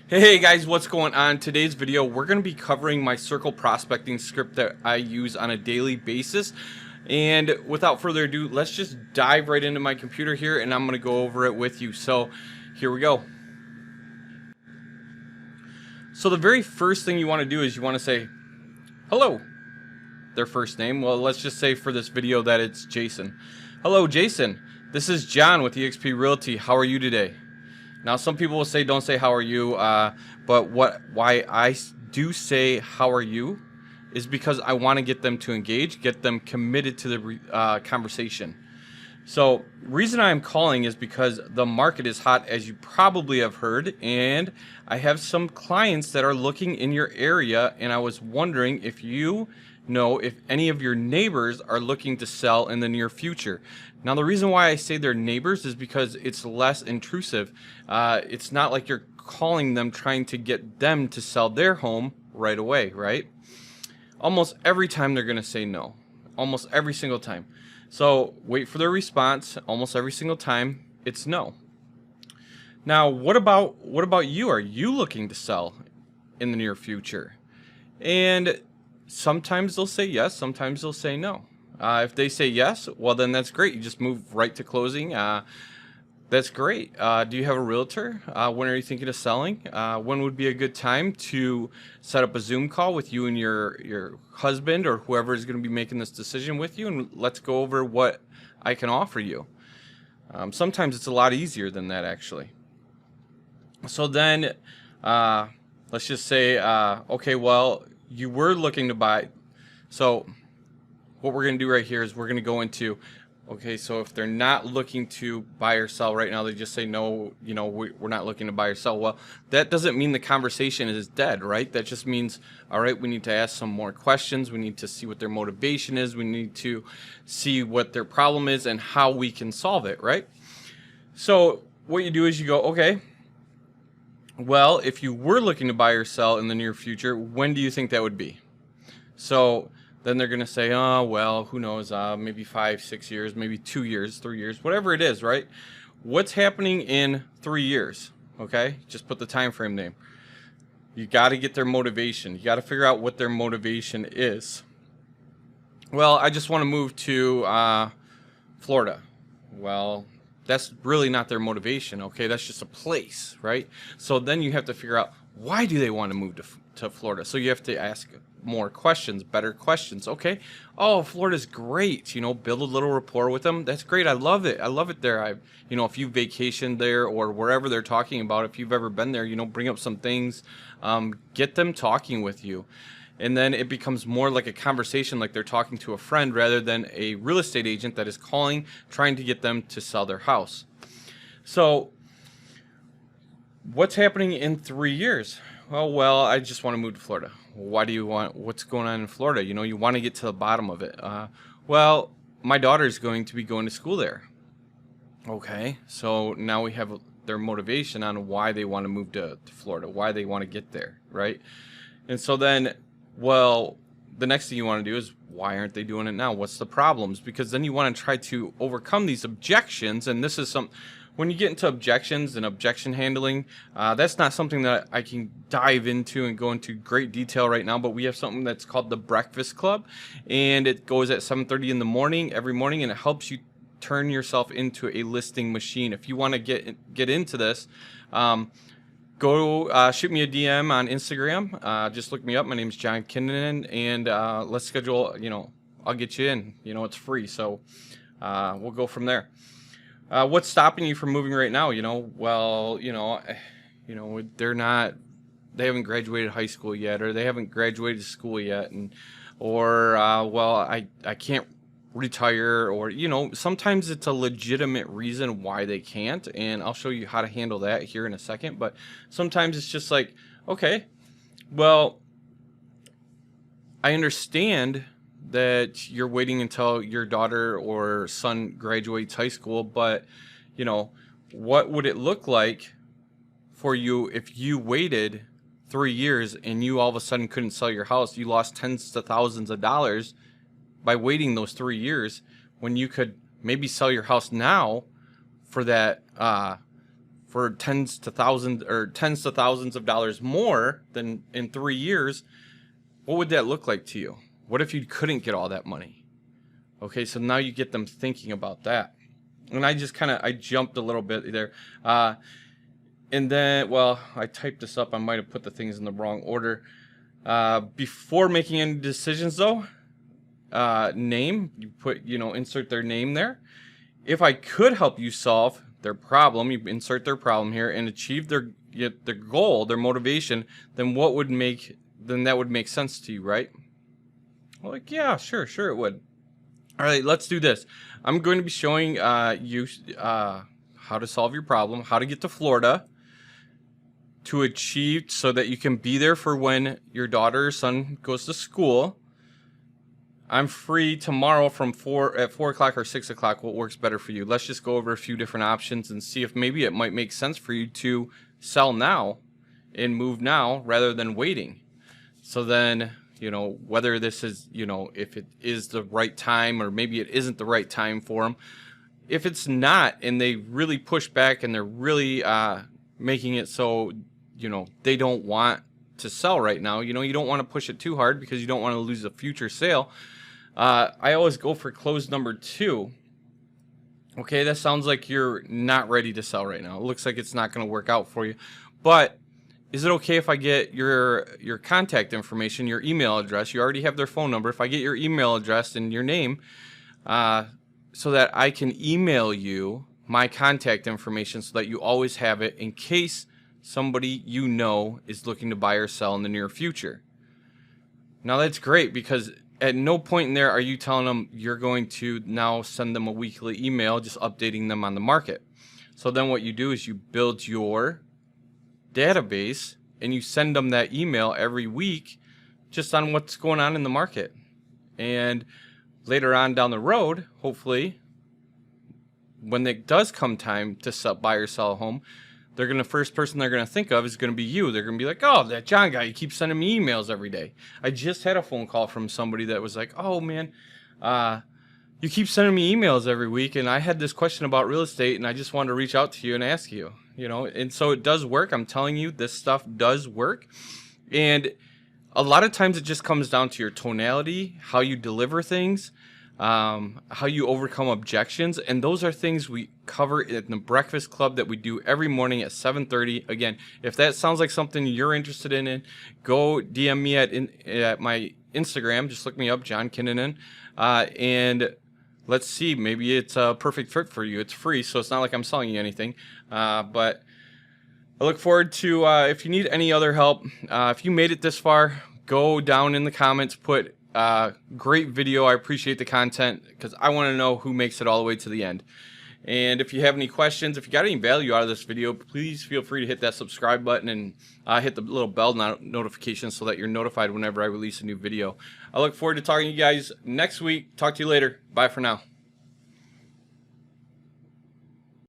Hey guys, what's going on? Today's video, we're going to be covering my circle prospecting script that I use on a daily basis. And without further ado, let's just dive right into my computer here and I'm going to go over it with you. So here we go. So the very first thing you want to do is you want to say, hello, their first name. Well, let's just say for this video that it's Jason. Hello, Jason. This is John with eXp Realty. How are you today? Now, some people will say, don't say how are you, but why I do say how are you is because I want to get them to engage, get them committed to the conversation. So, reason I'm calling is because the market is hot, as you probably have heard, and I have some clients that are looking in your area, and I was wondering if you know if any of your neighbors are looking to sell in the near future. Now, the reason why I say they're neighbors is because it's less intrusive. It's not like you're calling them trying to get them to sell their home right away, right? Almost every time they're going to say no. Almost every single time. So wait for their response. Almost every single time it's no. Now, what about you? Are you looking to sell in the near future? And sometimes they'll say yes, sometimes they'll say no. If they say yes, well then that's great. You just move right to closing. That's great. Do you have a realtor? When are you thinking of selling? When would be a good time to set up a Zoom call with you and your husband or whoever is going to be making this decision with you, and let's go over what I can offer you. Sometimes it's a lot easier than that, actually. So then let's just say, okay, well, you were looking to buy. So what we're going to do right here is we're going to go into, okay, so if they're not looking to buy or sell right now, they just say, no, you know, we're not looking to buy or sell. Well, that doesn't mean the conversation is dead, right? That just means, all right, we need to ask some more questions. We need to see what their motivation is. We need to see what their problem is and how we can solve it, right? So what you do is you go, okay, well, if you were looking to buy or sell in the near future, when do you think that would be? So then they're going to say, oh, well, who knows, maybe 5, 6 years, maybe 2 years, 3 years, whatever it is, right? What's happening in 3 years, okay? Just put the time frame name. You got to get their motivation. You got to figure out what their motivation is. Well, I just want to move to Florida. Well, that's really not their motivation, okay? That's just a place, right? So then you have to figure out, why do they want to move to Florida? So you have to ask more questions, better questions. Okay, oh, Florida's great, you know, build a little rapport with them. That's great. I love it. I love it there. You know, if you vacationed there or wherever they're talking about, if you've ever been there, you know, bring up some things, get them talking with you. And then it becomes more like a conversation, like they're talking to a friend rather than a real estate agent that is calling, trying to get them to sell their house. So what's happening in 3 years? Well, I just want to move to Florida. Why do you want, what's going on in Florida? You know, you want to get to the bottom of it. Well, my daughter's going to be going to school there. Okay, so now we have their motivation on why they want to move to Florida, why they want to get there, right? And so then, well, the next thing you want to do is, why aren't they doing it now? What's the problems? Because then you want to try to overcome these objections, and this is some, when you get into objections and objection handling, that's not something that I can dive into and go into great detail right now, but we have something that's called the Breakfast Club, and it goes at 7:30 in the morning, every morning, and it helps you turn yourself into a listing machine. If you want to get into this, go shoot me a DM on Instagram. Just look me up. My name's John Kinnunen, and let's schedule, you know, I'll get you in. You know, it's free, so we'll go from there. What's stopping you from moving right now? You know, well, you know, they haven't graduated high school yet, or they haven't graduated school yet, and or well, I can't retire, or, you know, sometimes it's a legitimate reason why they can't, and I'll show you how to handle that here in a second. But sometimes it's just like, okay, well, I understand that you're waiting until your daughter or son graduates high school, but, you know, what would it look like for you if you waited 3 years and you all of a sudden couldn't sell your house? You lost tens of thousands of dollars by waiting those 3 years when you could maybe sell your house now for that for tens to thousands of dollars more than in 3 years, what would that look like to you? What if you couldn't get all that money? Okay, so now you get them thinking about that. And I just I jumped a little bit there. And then, well, I typed this up. I might have put the things in the wrong order. Before making any decisions though, name, you put, insert their name there. If I could help you solve their problem, you insert their problem here and achieve their goal, their motivation, then that would make sense to you, right? Well, like, yeah, sure it would. All right, let's do this. I'm going to be showing you how to solve your problem, how to get to Florida to achieve so that you can be there for when your daughter or son goes to school. I'm free tomorrow from 4 o'clock or 6 o'clock. What works better for you? Let's just go over a few different options and see if maybe it might make sense for you to sell now and move now rather than waiting. So then, whether this is, if it is the right time or maybe it isn't the right time for them. If it's not and they really push back and they're really making it so, they don't want to sell right now, you don't want to push it too hard because you don't want to lose a future sale. I always go for close number 2. Okay, that sounds like you're not ready to sell right now. It looks like it's not going to work out for you. But is it okay if I get your contact information, your email address? You already have their phone number. If I get your email address and your name, so that I can email you my contact information so that you always have it in case somebody is looking to buy or sell in the near future. Now that's great because at no point in there are you telling them you're going to now send them a weekly email just updating them on the market. So then what you do is you build your database and you send them that email every week just on what's going on in the market. And later on down the road, hopefully, when it does come time to buy or sell a home, first person they're gonna think of is gonna be you. They're gonna be like, oh, that John guy, he keeps sending me emails every day. I just had a phone call from somebody that was like, oh man, you keep sending me emails every week, and I had this question about real estate, and I just wanted to reach out to you and ask you, And so it does work. I'm telling you, this stuff does work, and a lot of times it just comes down to your tonality, how you deliver things, how you overcome objections, and those are things we cover in the breakfast club that we do every morning at 7:30. Again, if that sounds like something you're interested in, go DM me at my Instagram. Just look me up, John Kinnunen, and let's see, maybe it's a perfect fit for you. It's free, so it's not like I'm selling you anything, but I look forward to if you need any other help. If you made it this far, go down in the comments, put great video. I appreciate the content because I want to know who makes it all the way to the end. And if you have any questions, if you got any value out of this video, please feel free to hit that subscribe button and hit the little bell notification so that you're notified whenever I release a new video. I look forward to talking to you guys next week. Talk to you later. Bye for now.